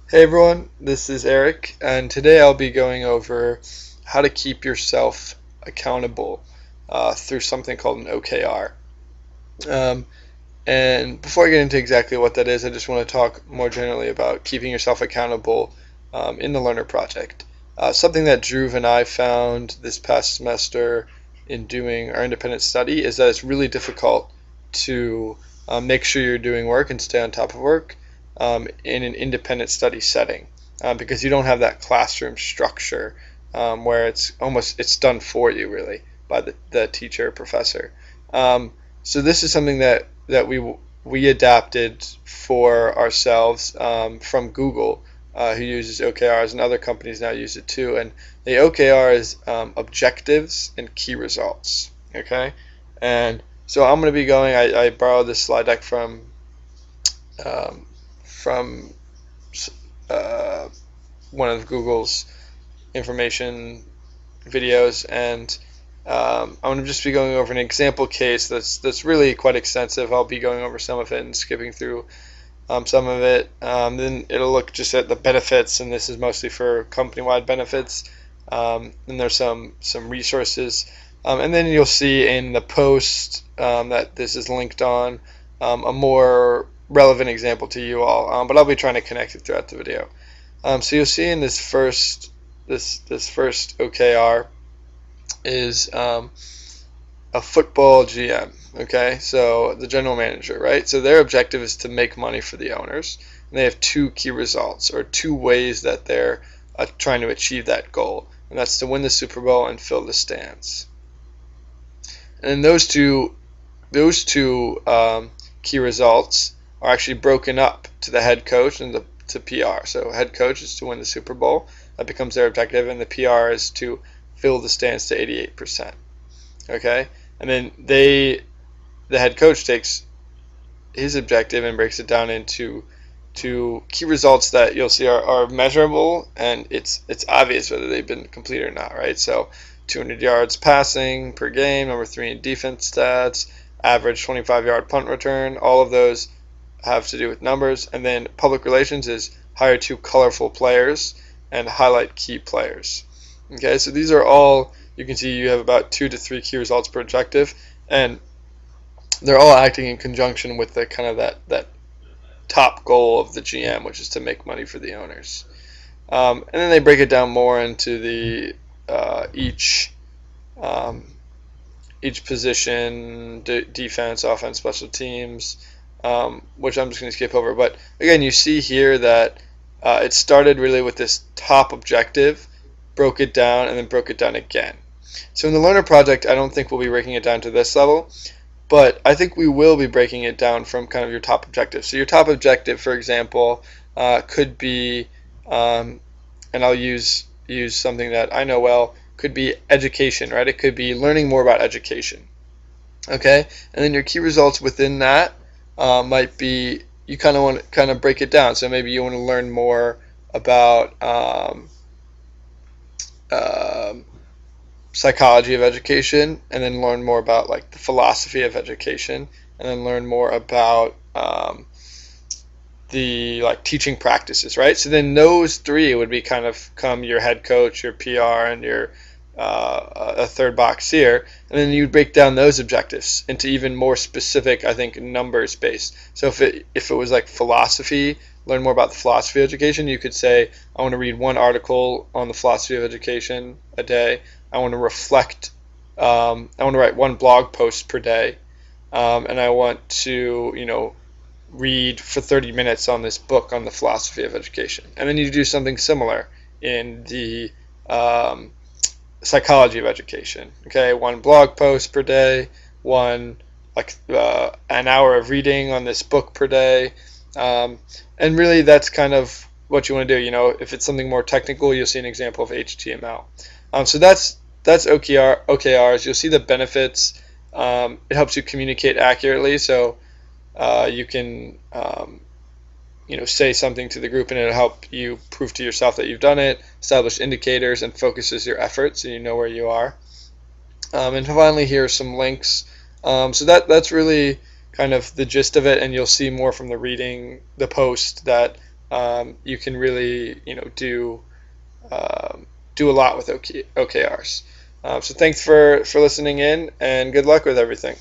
Hey everyone, this is Eric, and today I'll be going over how to keep yourself accountable through something called an OKR. Um, and before I get into exactly what that is, I just want to talk more generally about keeping yourself accountable in the Learner Project. Something that Dhruv and I found this past semester in doing our independent study is that it's really difficult to make sure you're doing work and stay on top of work in an independent study setting because you don't have that classroom structure where it's done for you really by the teacher or professor. So this is something that we adapted for ourselves from Google, who uses OKRs, and other companies now use it too. And the OKR is objectives and key results. Okay, and so I'm going to be going. I borrowed this slide deck um, from uh, one of Google's information videos, and I'm going to just be going over an example case that's really quite extensive. I'll be going over some of it and skipping through some of it. Then it'll look just at the benefits, and this is mostly for company-wide benefits. And there's some resources, and then you'll see in the post that this is linked on a more relevant example to you all. But I'll be trying to connect it throughout the video. So you'll see in this first OKR is a football GM. Okay, so the general manager, right? So their objective is to make money for the owners, and they have two key results or two ways that they're trying to achieve that goal, and that's to win the Super Bowl and fill the stands. And those two key results are actually broken up to the head coach and to PR. So head coach is to win the Super Bowl, that becomes their objective, and the PR is to fill the stands to 88%. Okay, and then the head coach takes his objective and breaks it down into key results that you'll see are measurable, and it's obvious whether they've been completed or not, right? So 200 yards passing per game, number 3 in defense stats, average 25-yard punt return, all of those have to do with numbers. And then public relations is hire 2 colorful players and highlight key players. Okay, so these are all, you can see you have about 2 to 3 key results per objective, and they're all acting in conjunction with the kind of that top goal of the GM, which is to make money for the owners. And then they break it down more into the each position, defense, offense, special teams, which I'm just going to skip over. But again, you see here that it started really with this top objective, broke it down, and then broke it down again. So in the Learner Project, I don't think we'll be breaking it down to this level, but I think we will be breaking it down from kind of your top objective. So your top objective, for example, could be, and I'll use something that I know well, could be education, right? It could be learning more about education. Okay, and then your key results within that might be, you kind of want to break it down. So maybe you want to learn more about psychology of education, and then learn more about like the philosophy of education, and then learn more about the like teaching practices, right? So then those 3 would be kind of your head coach, your PR, and your a third box here, and then you break down those objectives into even more specific, I think, numbers based. So if it was like philosophy, learn more about the philosophy of education, you could say, I want to read 1 article on the philosophy of education a day. I want to reflect. I want to write 1 blog post per day, and I want to read for 30 minutes on this book on the philosophy of education. And then you do something similar in the psychology of education. Okay, 1 blog post per day, 1 an hour of reading on this book per day, and really that's kind of what you want to do. If it's something more technical, you'll see an example of HTML. So that's OKRs. You'll see the benefits. It helps you communicate accurately, so you can say something to the group, and it'll help you prove to yourself that you've done it, establish indicators, and focuses your efforts so you know where you are. And finally, here are some links. So that's really kind of the gist of it, and you'll see more from the post that you can really, do a lot with OKRs. So thanks for listening in, and good luck with everything.